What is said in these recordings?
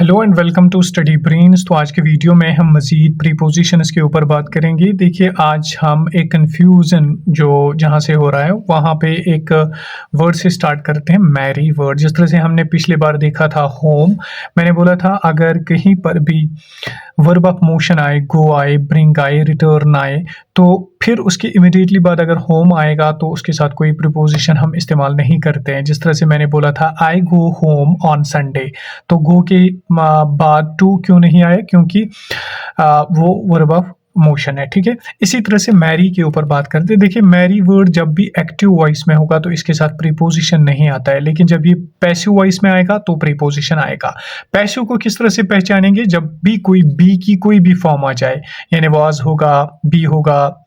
Hello and welcome to Study Brains. तो आज के वीडियो में हम मज़ीद प्रीपोजिशंस के ऊपर बात करेंगे। देखिए, आज हम एक कन्फ्यूज़न जो जहाँ से हो रहा है वहाँ पे एक वर्ड से स्टार्ट करते हैं, मैरी वर्ड। जिस तरह से हमने पिछले बार देखा था होम, मैंने बोला था अगर कहीं पर भी वर्ब ऑफ मोशन आए, गो आए, ब्रिंग आए, रिटर्न आए, तो फिर उसके इमीडिएटली बाद अगर होम आएगा तो उसके साथ कोई प्रीपोजिशन हम इस्तेमाल नहीं करते हैं। जिस तरह से मैंने बोला था आई गो होम ऑन संडे, तो गो के बाद टू क्यों नहीं आया? क्योंकि वो वर्ब ऑफ मोशन है। ठीक है, इसी तरह से मैरी के ऊपर बात करते हैं। देखिए, मैरी वर्ड जब भी एक्टिव वॉइस में होगा तो इसके साथ प्रीपोजिशन नहीं आता है, लेकिन जब ये पैसिव वॉइस में आएगा तो प्रीपोजिशन आएगा। पैसिव को किस तरह से पहचानेंगे? जब भी कोई बी की कोई भी फॉर्म आ जाए, यानी वाज होगा, बी होगा,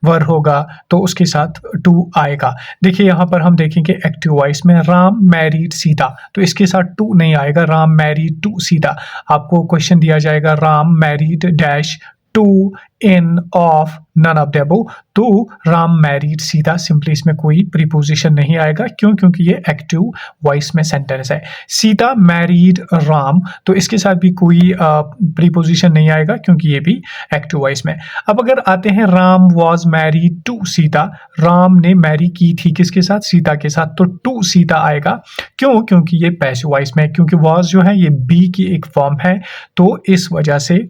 वर होगा, तो उसके साथ टू आएगा। देखिए, यहाँ पर हम देखेंगे एक्टिव वॉइस में राम मैरिड सीता, तो इसके साथ टू नहीं आएगा। Ram married to Sita. आपको क्वेश्चन दिया जाएगा Ram married dash to in of none of the above, तो राम मैरिड सीता, सिंपली इसमें कोई प्रीपोजिशन नहीं आएगा। क्यों? क्योंकि ये एक्टिव वॉइस में सेंटेंस है। सीता मैरिड राम, तो इसके साथ भी कोई प्रीपोजिशन नहीं आएगा क्योंकि ये भी एक्टिव वॉइस में। अब अगर आते हैं Ram was married to Sita, Ram ने मैरी की थी किसके साथ? सीता के साथ, तो टू सीता आएगा। क्यों? क्योंकि ये पैसिव वॉइस में है, क्योंकि वॉज जो है ये बी की एक फॉर्म है, तो इस वजह से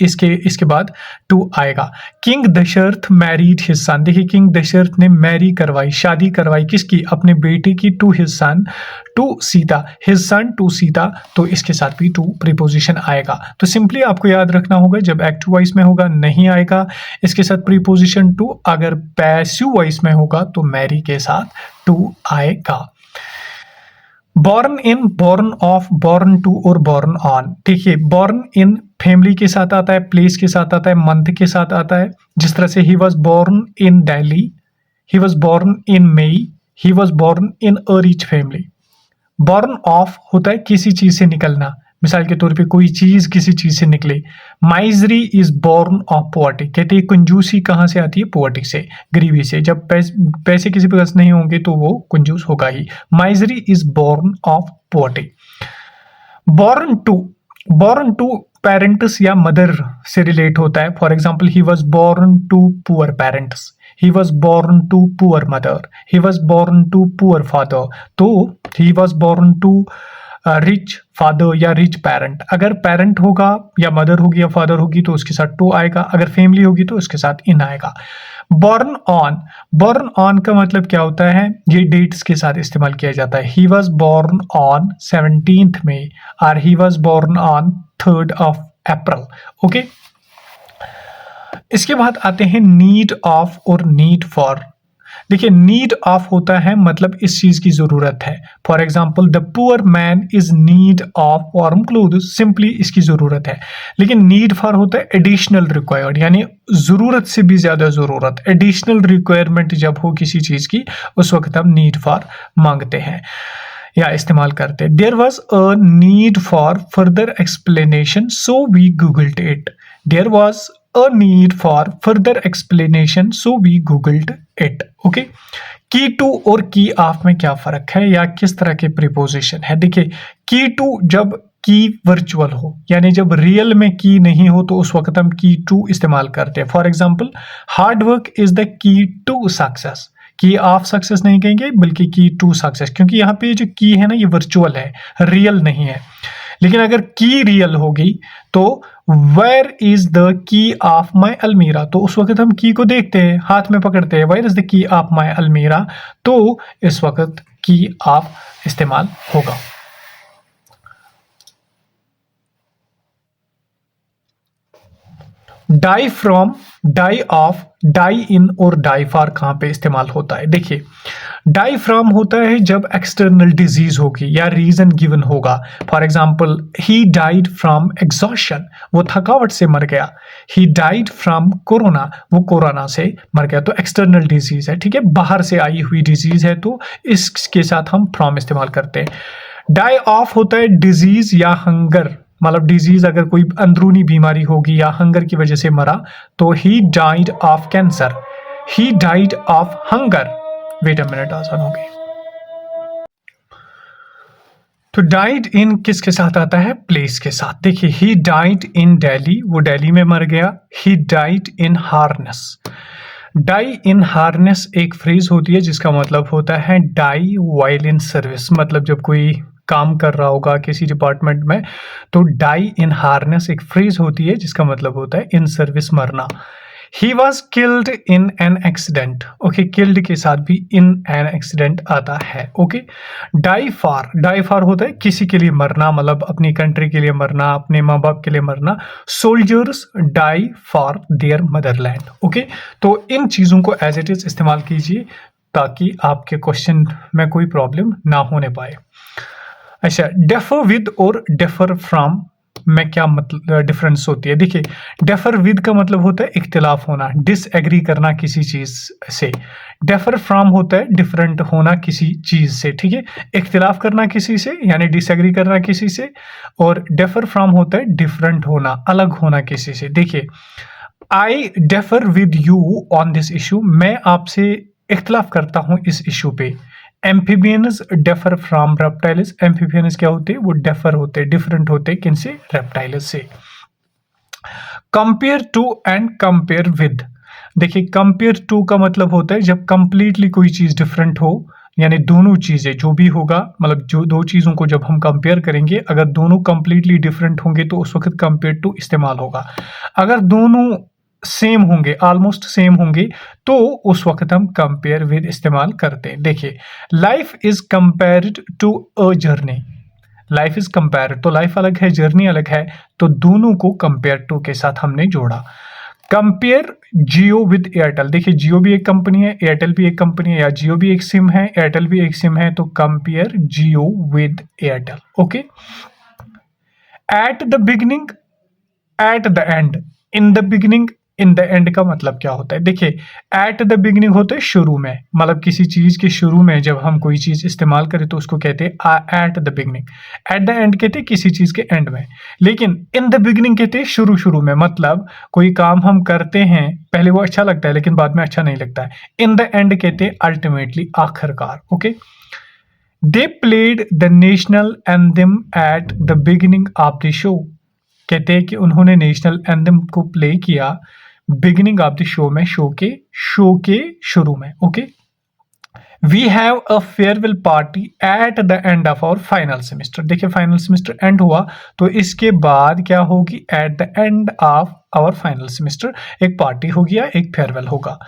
इसके बाद टू आएगा। King Dasharath married his son. देखिए, किंग दशरथ ने मैरी करवाई, शादी करवाई किसकी? अपने बेटे की, to his son to Sita, his son to Sita, तो इसके साथ भी टू प्रीपोजिशन आएगा। तो सिंपली आपको याद रखना होगा, जब एक्टिव वॉइस में होगा नहीं आएगा इसके साथ प्रीपोजिशन टू, अगर पैसिव वॉइस में होगा तो मैरी के साथ टू आएगा। Born in, born of, born to और बॉर्न ऑन। देखिए, बॉर्न इन फैमिली के साथ आता है, प्लेस के साथ आता है, मंथ के साथ आता है। जिस तरह से he was born in Delhi, he was born in May, he was born in a rich family. Born of होता है किसी चीज से निकलना, मिसाल के तौर पे कोई चीज किसी चीज से निकले। Misery is born of poverty, कहते हैं कंजूसी कहाँ से आती है? पॉवर्टी से, गरीबी से। जब पैसे किसी पास नहीं होंगे तो वो कंजूस होगा ही। Misery is born of poverty. Born to, born to parents या मदर से रिलेट होता है। For example, he was born to poor parents, he was born to poor mother, he was born to poor father, तो he was born to rich father या rich parent. अगर parent होगा या mother होगी या father होगी तो उसके साथ टू आएगा, अगर फैमिली होगी तो उसके साथ इन आएगा। बॉर्न ऑन, बॉर्न ऑन का मतलब क्या होता है? ये डेट्स के साथ इस्तेमाल किया जाता है। ही वॉज बॉर्न ऑन 17th मई और ही was born on 3rd of April। Okay, इसके बाद आते हैं नीड ऑफ और नीड फॉर। देखिए, नीड ऑफ होता है मतलब इस चीज की जरूरत है। For example, the poor man is need of warm clothes, simply इसकी जरूरत है। लेकिन नीड फॉर होता है एडिशनल रिक्वायर्ड, यानी जरूरत से भी ज्यादा जरूरत, एडिशनल रिक्वायरमेंट जब हो किसी चीज की, उस वक्त हम नीड फॉर मांगते हैं या इस्तेमाल करते हैं। There was a need for further explanation so we googled it. देयर वॉज a need for further explanation so we googled it। Okay, key to और की ऑफ में क्या फर्क है या किस तरह के प्रीपोजिशन है? देखिए, की टू जब की वर्चुअल हो, यानी जब रियल में की नहीं हो, तो उस वक्त हम की टू इस्तेमाल करते हैं। For example, hard work is the key to success. Key of success नहीं कहेंगे बल्कि की टू सक्सेस, क्योंकि यहाँ पे जो की है ना, ये वर्चुअल है, रियल नहीं है। लेकिन अगर की रियल होगी तो where is the key of my अलमीरा, तो उस वक्त हम की को देखते हैं, हाथ में पकड़ते हैं, where is the key of my अलमीरा, तो इस वक्त की ऑफ इस्तेमाल होगा। Die from, die of, die in और डाई फॉर कहाँ पे इस्तेमाल होता है? देखिए, डाई फ्रॉम होता है जब एक्सटर्नल डिजीज होगी या रीजन गिवन होगा। For example, he died from exhaustion, वो थकावट से मर गया। ही डाइड फ्रॉम कोरोना, वो कोरोना से मर गया, तो एक्सटर्नल डिजीज है। ठीक है, बाहर से आई हुई डिजीज है, तो इसके साथ हम फ्रॉम इस्तेमाल करते हैं। डाई ऑफ होता है डिजीज या हंगर, मतलब डिजीज अगर कोई अंदरूनी बीमारी होगी या हंगर की वजह से मरा, तो he died of cancer, he died of hunger. Wait a minute, आसान हो गई। तो डाइड इन किसके साथ आता है? प्लेस के साथ। देखिए ही डाइड इन दिल्ली, वो दिल्ली में मर गया। He died in harness. Die in harness एक फ्रेज होती है जिसका मतलब होता है डाई वाइल इन सर्विस। मतलब जब कोई काम कर रहा होगा किसी डिपार्टमेंट में तो डाई इन हार्नेस एक फ्रेज होती है जिसका मतलब होता है इन सर्विस मरना। He was killed in an accident. Okay, killed के साथ भी इन एन एक्सीडेंट आता है। Okay, die for, die for होता है किसी के लिए मरना, मतलब अपनी कंट्री के लिए मरना, अपने माँ बाप के लिए मरना। Soldiers die for their motherland. Okay, तो इन चीज़ों को एज इट इज इस्तेमाल कीजिए ताकि आपके क्वेश्चन में कोई प्रॉब्लम ना होने पाए। अच्छा, डेफर विद और डेफर फ्रॉम में क्या मतलब डिफरेंस होती है? देखिए डेफर विद का मतलब होता है इख्तिलाफ होना, डिसएग्री करना किसी चीज से। डेफर फ्रॉम होता है डिफरेंट होना किसी चीज से, ठीक है। इख्तिलाफ करना किसी से यानी डिसएग्री करना किसी से, और डेफर फ्रॉम होता है डिफरेंट होना, अलग होना किसी से। देखिए I differ with you on this issue, मैं आपसे इख्तिलाफ करता हूं इस इशू पे। Amphibians differ from reptiles, amphibians क्या होते हैं? वो डेफर होते हैं, डिफरेंट होते हैं किनसे? रेप्टाइल्स से। Compare to and compare with, देखिए कंपेयर टू का मतलब होता है जब कंप्लीटली कोई चीज डिफरेंट हो, यानी दोनों चीजें जो भी होगा, मतलब जो दो चीजों को जब हम कंपेयर करेंगे अगर दोनों कंप्लीटली डिफरेंट होंगे तो उस वक्त कंपेयर टू इस्तेमाल होगा। अगर दोनों सेम होंगे, ऑलमोस्ट सेम होंगे, तो उस वक्त हम कंपेयर विद इस्तेमाल करते हैं। देखिए life is compared to a journey, life is compare, तो लाइफ अलग है जर्नी अलग है, तो दोनों को कंपेयर टू के साथ हमने जोड़ा। कंपेयर जियो विद एयरटेल, देखिए जियो भी एक कंपनी है, एयरटेल भी एक कंपनी है, या जियो भी एक सिम है, एयरटेल भी एक सिम है, तो compare Jio with Airtel. Okay, eight the beginning, eight the and, in the beginning, in the end का मतलब क्या होता है? देखिए एट द बिगिनिंग होता है शुरू में, मतलब किसी चीज के शुरू में जब हम कोई चीज इस्तेमाल करें तो उसको कहते हैं eight the beginning. Eight the and कहते हैं किसी चीज के एंड में। लेकिन इन द बिगिनिंग कहते हैं शुरू शुरू में, मतलब कोई काम हम करते हैं पहले वो अच्छा लगता है लेकिन बाद में अच्छा नहीं लगता है। इन द एंड कहते हैं अल्टीमेटली, आखिरकार। Okay, they played the national anthem at the beginning of the show, कहते हैं कि उन्होंने नेशनल एंथम को प्ले किया बिगिनिंग ऑफ द शो में, शो के शुरू में। Okay, we have a farewell party at the end of our final semester. देखिए फाइनल सेमेस्टर एंड हुआ तो इसके बाद क्या होगी? At the end of our final semester एक पार्टी होगी या एक फेयरवेल होगा।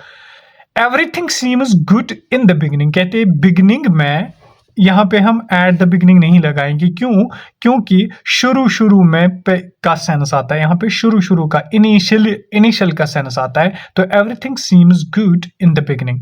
Everything seems good in the beginning, कहते हैं बिगिनिंग में, यहाँ पे हम एट द बिगिनिंग नहीं लगाएंगे, क्यों? क्योंकि शुरू शुरू में का सेंस आता है, यहाँ पे शुरू शुरू का इनिशियल का सेंस आता है, तो everything seems good in the beginning.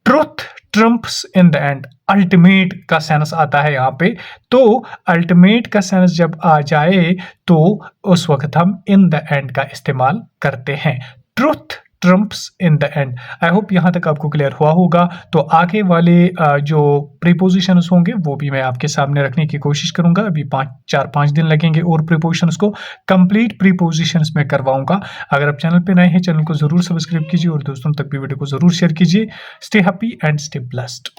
Truth Trump's in the end, ultimate का सेंस आता है यहाँ पे, तो अल्टीमेट का सेंस जब आ जाए तो उस वक्त हम इन द एंड का इस्तेमाल करते हैं। Truth Trump's in the end. I hope यहाँ तक आपको क्लियर हुआ होगा। तो आगे वाले जो प्रीपोजिशंस होंगे वो भी मैं आपके सामने रखने की कोशिश करूंगा। अभी 4-5 दिन लगेंगे और प्रीपोजिशंस को कंप्लीट प्रीपोजिशंस में करवाऊंगा। अगर आप चैनल पे नए हैं, चैनल को जरूर सब्सक्राइब कीजिए और दोस्तों तक भी वीडियो को जरूर शेयर कीजिए। Stay happy and stay blessed.